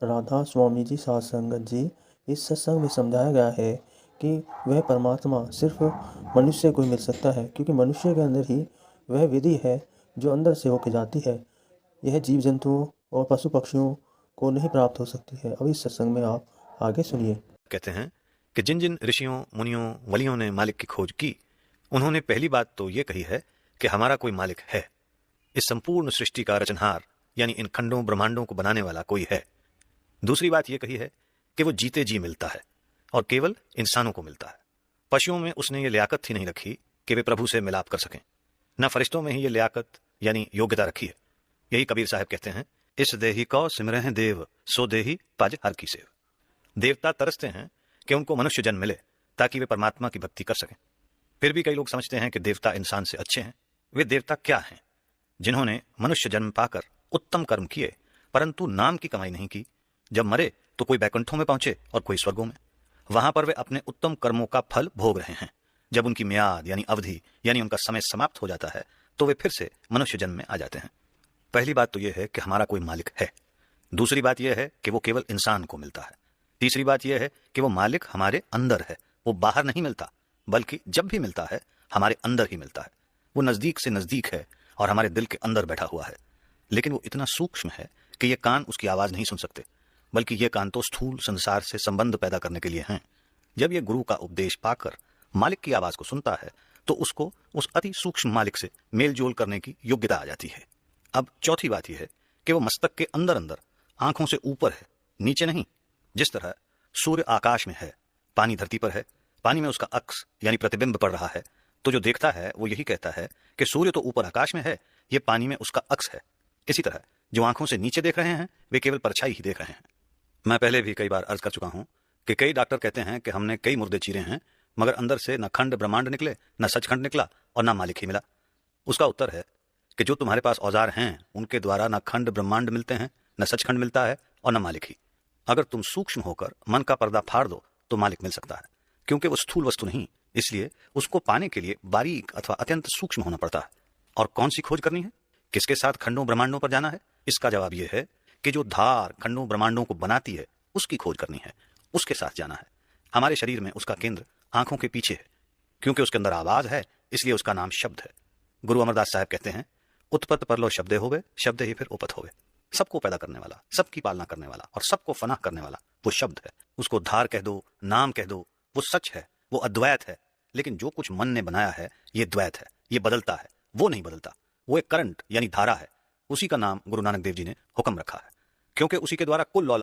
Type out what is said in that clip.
राधा स्वामी जी साध संगत जी, इस सत्संग में समझाया गया है कि वह परमात्मा सिर्फ मनुष्य को ही मिल सकता है, क्योंकि मनुष्य के अंदर ही वह विधि है जो अंदर से होके जाती है। यह जीव जंतुओं और पशु पक्षियों को नहीं प्राप्त हो सकती है। अब इस सत्संग में आप आगे सुनिए। कहते हैं कि जिन जिन ऋषियों, मुनियों, वलियों ने मालिक की खोज की, उन्होंने पहली बात तो ये कही है कि हमारा कोई मालिक है। इस संपूर्ण सृष्टि का रचनहार यानी इन खंडों ब्रह्मांडों को बनाने वाला कोई है। दूसरी बात यह कही है कि वो जीते जी मिलता है और केवल इंसानों को मिलता है। पशुओं में उसने ये लियाकत ही नहीं रखी कि वे प्रभु से मिलाप कर सकें, न फरिश्तों में ही ये लियाकत यानी योग्यता रखी है। यही कबीर साहब कहते हैं, इस देही कौ सिमरह देव, सो देही पज हर की सेव। देवता तरसते हैं कि उनको मनुष्य जन्म मिले ताकि वे परमात्मा की भक्ति कर सकें। फिर भी कई लोग समझते हैं कि देवता इंसान से अच्छे हैं। वे देवता क्या हैं? जिन्होंने मनुष्य जन्म पाकर उत्तम कर्म किए परंतु नाम की कमाई नहीं की। जब मरे तो कोई बैकुंठों में पहुंचे और कोई स्वर्गों में। वहां पर वे अपने उत्तम कर्मों का फल भोग रहे हैं। जब उनकी म्याद यानी अवधि यानी उनका समय समाप्त हो जाता है तो वे फिर से मनुष्य जन्म में आ जाते हैं। पहली बात तो यह है कि हमारा कोई मालिक है। दूसरी बात यह है कि वो केवल इंसान को मिलता है। तीसरी बात यह है कि वो मालिक हमारे अंदर है। वो बाहर नहीं मिलता, बल्कि जब भी मिलता है हमारे अंदर ही मिलता है। वो नजदीक से नजदीक है और हमारे दिल के अंदर बैठा हुआ है। लेकिन वो इतना सूक्ष्म है कि ये कान उसकी आवाज नहीं सुन सकते, बल्कि ये कान तो स्थूल संसार से संबंध पैदा करने के लिए हैं। जब ये गुरु का उपदेश पाकर मालिक की आवाज को सुनता है तो उसको उस अति सूक्ष्म मालिक से मेल जोल करने की योग्यता आ जाती है। अब चौथी बात यह है कि वो मस्तक के अंदर अंदर, आंखों से ऊपर है, नीचे नहीं। जिस तरह सूर्य आकाश में है, पानी धरती पर है, पानी में उसका अक्स यानी प्रतिबिंब पड़ रहा है, तो जो देखता है वो यही कहता है कि सूर्य तो ऊपर आकाश में है, ये पानी में उसका अक्स है। इसी तरह जो आंखों से नीचे देख रहे हैं वे केवल परछाई ही देख रहे हैं। मैं पहले भी कई बार अर्ज कर चुका हूं कि कई डॉक्टर कहते हैं कि हमने कई मुर्दे चीरे हैं, मगर अंदर से न खंड ब्रह्मांड निकले, न सचखंड निकला और न मालिक ही मिला। उसका उत्तर है कि जो तुम्हारे पास औजार हैं उनके द्वारा न खंड ब्रह्मांड मिलते हैं, न सचखंड मिलता है और न मालिक ही। अगर तुम सूक्ष्म होकर मन का पर्दा फाड़ दो तो मालिक मिल सकता है, क्योंकि वो स्थूल वस्तु नहीं, इसलिए उसको पाने के लिए बारीक अथवा अत्यंत सूक्ष्म होना पड़ता है। और कौन सी खोज करनी है? किसके साथ खंडों ब्रह्मांडों पर जाना है? इसका जवाब यह है कि जो धार खंडों ब्रह्मांडों को बनाती है उसकी खोज करनी है, उसके साथ जाना है। हमारे शरीर में उसका केंद्र आंखों के पीछे है, क्योंकि उसके अंदर आवाज है, इसलिए उसका नाम शब्द है। गुरु अमरदास साहब कहते हैं, उत्पत्त परलो शब्दे होवे, शब्द ही फिर उपत होवे। सबको पैदा करने वाला, सबकी पालना करने वाला और सबको फना करने वाला वो शब्द है। उसको धार कह दो, नाम कह दो, वो सच है, वो अद्वैत है। लेकिन जो कुछ मन ने बनाया है ये द्वैत है, ये बदलता है। वो नहीं बदलता, वो एक करंट यानी धारा है। उसी का नाम गुरु नानक देव जी ने हुक्म रखा है, क्योंकि उसी के द्वारा कुल